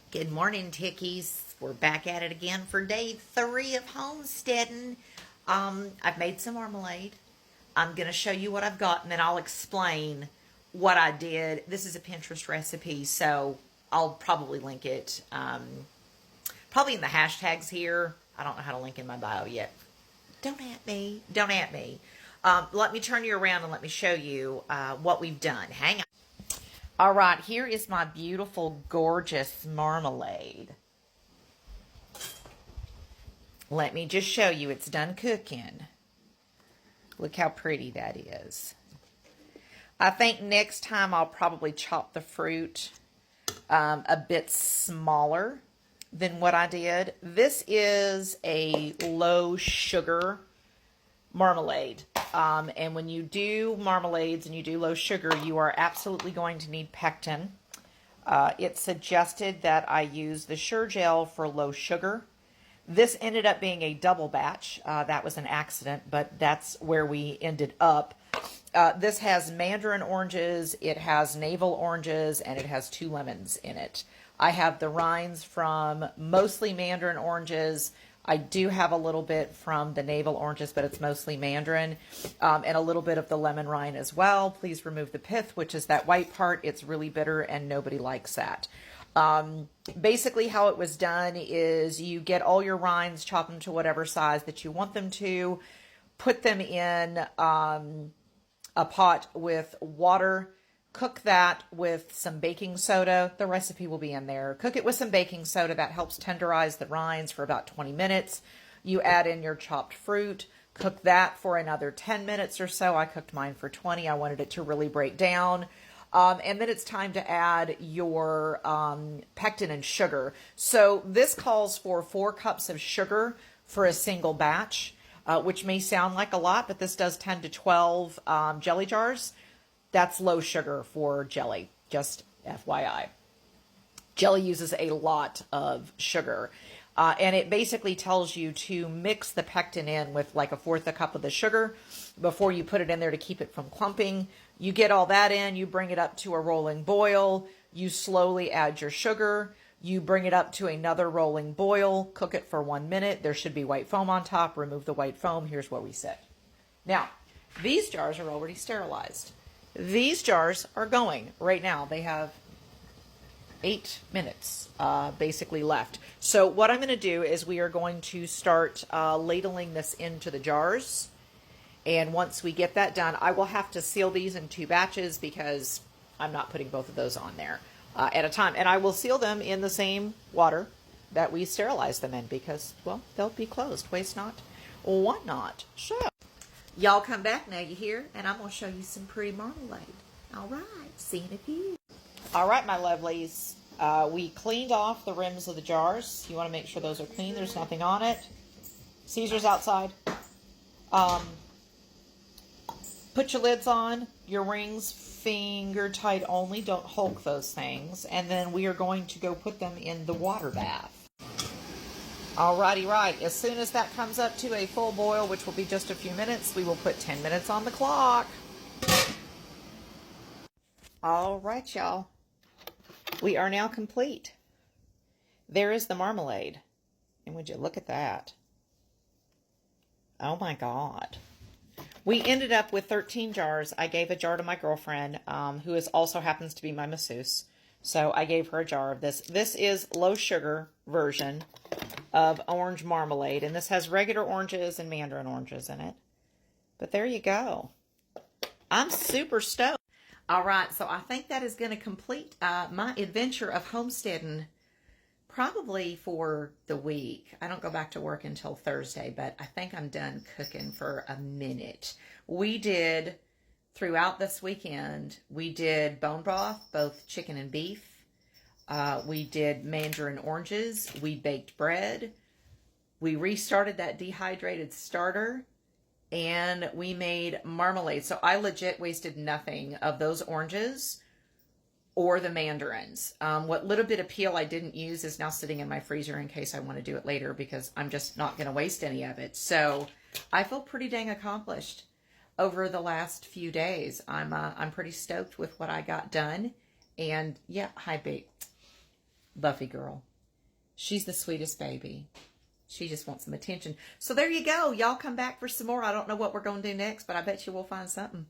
Good morning, Tickies. We're back at it again for day 3 of homesteading. I've made some marmalade. I'm going to show you what I've got, and then I'll explain what I did. This is a Pinterest recipe, so I'll probably link it, probably in the hashtags here. I don't know how to link in my bio yet. Don't at me. Don't at me. Let me turn you around and let me show you what we've done. Hang on. All right, here is my beautiful, gorgeous marmalade. Let me just show you. It's done cooking. Look how pretty that is. I think next time I'll probably chop the fruit a bit smaller than what I did. This is a low sugar marmalade. And when you do marmalades and you do low sugar, you are absolutely going to need pectin. It suggested that I use the Sure Gel for low sugar. This ended up being a double batch. That was an accident, but that's where we ended up. This has mandarin oranges, it has navel oranges, and it has 2 lemons in it. I have the rinds from mostly mandarin oranges. I do have a little bit from the navel oranges, but it's mostly mandarin, and a little bit of the lemon rind as well. Please remove the pith, which is that white part. It's really bitter, and nobody likes that. Basically, how it was done is you get all your rinds, chop them to whatever size that you want them to, put them in a pot with water, cook that with some baking soda. The recipe will be in there. Cook it with some baking soda. That helps tenderize the rinds for about 20 minutes. You add in your chopped fruit. Cook that for another 10 minutes or so. I cooked mine for 20. I wanted it to really break down. And then it's time to add your pectin and sugar. So this calls for 4 cups of sugar for a single batch, which may sound like a lot, but this does 10 to 12 jelly jars. That's low sugar for jelly, just FYI. Jelly uses a lot of sugar. And it basically tells you to mix the pectin in with like 1/4 cup of the sugar before you put it in there to keep it from clumping. You get all that in, you bring it up to a rolling boil, you slowly add your sugar, you bring it up to another rolling boil, cook it for 1 minute. There should be white foam on top. Remove the white foam. Here's where we sit. Now, these jars are already sterilized. These jars are going right now. They have 8 minutes basically left. So what I'm going to do is we are going to start ladling this into the jars. And once we get that done, I will have to seal these in 2 batches because I'm not putting both of those on there at a time. And I will seal them in the same water that we sterilized them in because, well, they'll be closed. Waste not, want not. So y'all come back now, you hear? And I'm going to show you some pretty marmalade. All right, see you in a few. All right, my lovelies. We cleaned off the rims of the jars. You want to make sure those are clean. There's nothing on it. Caesar's outside. Put your lids on, your rings finger tight only. Don't hulk those things. And then we are going to go put them in the water bath. Alrighty, right. As soon as that comes up to a full boil, which will be just a few minutes, we will put 10 minutes on the clock. All right, y'all. We are now complete. There is the marmalade. And would you look at that? Oh my God. We ended up with 13 jars. I gave a jar to my girlfriend, who also happens to be my masseuse. So I gave her a jar of this. This is low sugar version of orange marmalade. And this has regular oranges and mandarin oranges in it. But there you go. I'm super stoked. All right, so I think that is going to complete my adventure of homesteading probably for the week. I don't go back to work until Thursday, but I think I'm done cooking for a minute. We did, throughout this weekend, we did bone broth, both chicken and beef. We did mandarin oranges. We baked bread. We restarted that dehydrated starter. And we made marmalade. So I legit wasted nothing of those oranges or the mandarins. What little bit of peel I didn't use is now sitting in my freezer in case I want to do it later because I'm just not going to waste any of it. So I feel pretty dang accomplished over the last few days. I'm pretty stoked with what I got done. And yeah, hi babe. Buffy girl. She's the sweetest baby. She just wants some attention. So there you go. Y'all come back for some more. I don't know what we're going to do next, but I bet you we'll find something.